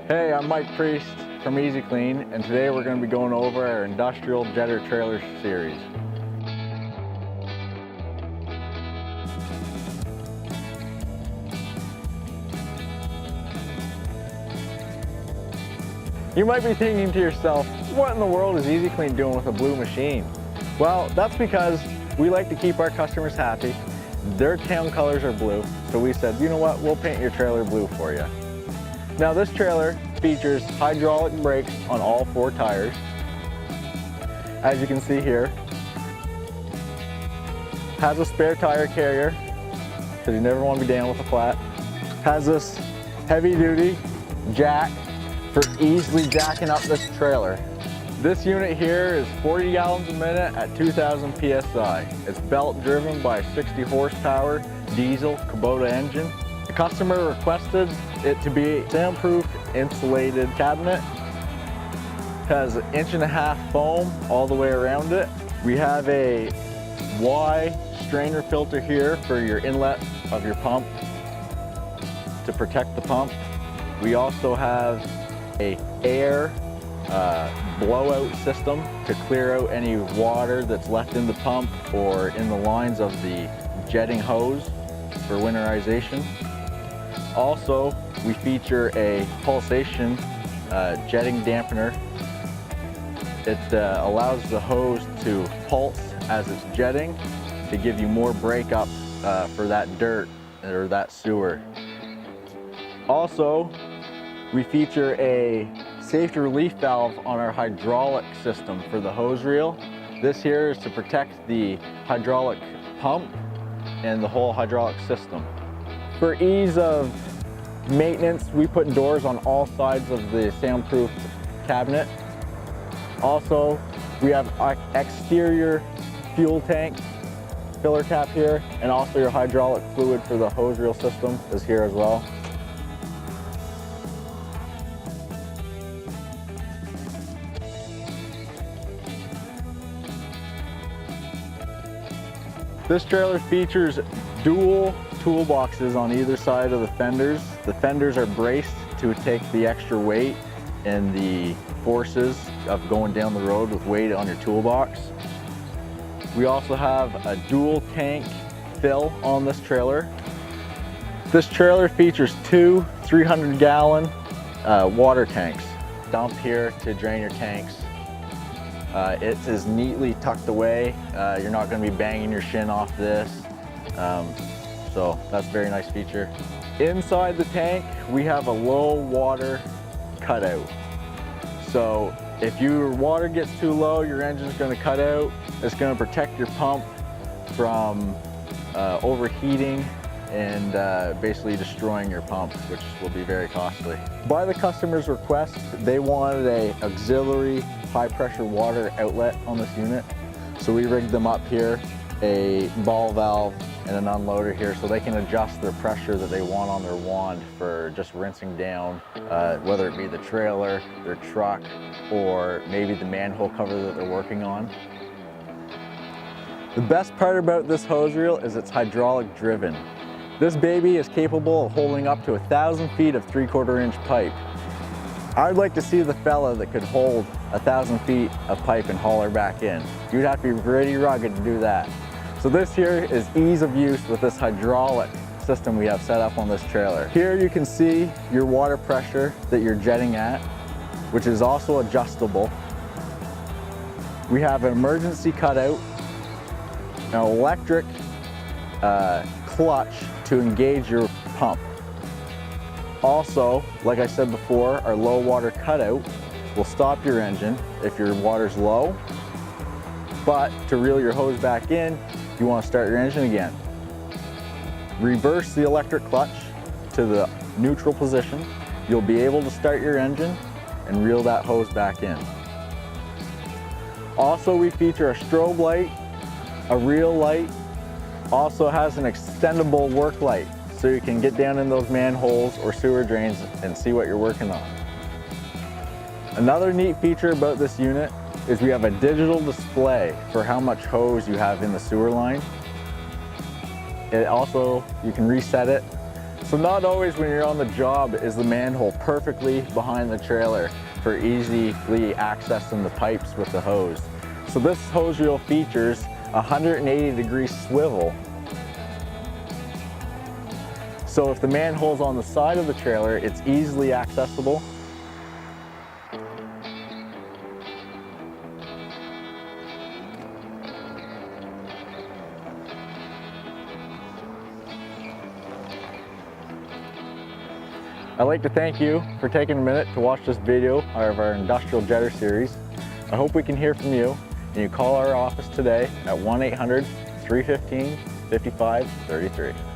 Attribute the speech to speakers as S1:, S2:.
S1: Hey, I'm Mike Priest from Easy Kleen, and today we're going to be going over our industrial jetter trailer series. You might be thinking to yourself, what in the world is Easy Kleen doing with a blue machine? Well, that's because we like to keep our customers happy. Their town colors are blue, so we said, you know what, we'll paint your trailer blue for you. Now this trailer features hydraulic brakes on all 4 tires. As you can see here, has a spare tire carrier, because you never want to be down with a flat. Has this heavy duty jack for easily jacking up this trailer. This unit here is 40 gallons a minute at 2,000 PSI. It's belt driven by a 60 horsepower diesel Kubota engine. The customer requested it to be soundproof insulated cabinet. Has 1.5 inch foam all the way around it. We have a Y strainer filter here for your inlet of your pump to protect the pump. We also have a air blowout system to clear out any water that's left in the pump or in the lines of the jetting hose for winterization. Also, we feature a pulsation jetting dampener. It allows the hose to pulse as it's jetting to give you more breakup for that dirt or that sewer. Also, we feature a safety relief valve on our hydraulic system for the hose reel. This here is to protect the hydraulic pump and the whole hydraulic system. For ease of maintenance, we put doors on all sides of the soundproof cabinet. Also, we have our exterior fuel tank filler cap here, and also your hydraulic fluid for the hose reel system is here as well. This trailer features dual toolboxes on either side of the fenders. The fenders are braced to take the extra weight and the forces of going down the road with weight on your toolbox. We also have a dual tank fill on this trailer. This trailer features 2 300-gallon water tanks. Dump here to drain your tanks. It is neatly tucked away. You're not going to be banging your shin off this. So that's a very nice feature. Inside the tank, we have a low water cutout. So if your water gets too low, your engine's going to cut out. It's going to protect your pump from overheating and basically destroying your pump, which will be very costly. By the customer's request, they wanted an auxiliary high pressure water outlet on this unit. So we rigged them up here, a ball valve and an unloader here, so they can adjust their pressure that they want on their wand for just rinsing down, whether it be the trailer, their truck, or maybe the manhole cover that they're working on. The best part about this hose reel is it's hydraulic driven. This baby is capable of holding up to 1,000 feet of 3/4 inch pipe. I'd like to see the fella that could hold 1,000 feet of pipe and haul her back in. You'd have to be pretty rugged to do that. So this here is ease of use with this hydraulic system we have set up on this trailer. Here you can see your water pressure that you're jetting at, which is also adjustable. We have an emergency cutout, an electric clutch to engage your pump. Also, like I said before, our low water cutout will stop your engine if your water's low, but to reel your hose back in, you want to start your engine again. Reverse the electric clutch to the neutral position. You'll be able to start your engine and reel that hose back in. Also, we feature a strobe light, a reel light, also has an extendable work light, so you can get down in those manholes or sewer drains and see what you're working on. Another neat feature about this unit is we have a digital display for how much hose you have in the sewer line. It also, you can reset it So not always when you're on the job is the manhole perfectly behind the trailer for easily accessing the pipes with the hose. So this hose reel features a 180-degree swivel. So if the manhole's on the side of the trailer, it's easily accessible. I'd like to thank you for taking a minute to watch this video of our industrial jetter series. I hope we can hear from you, and you call our office today at 1-800-315-5533.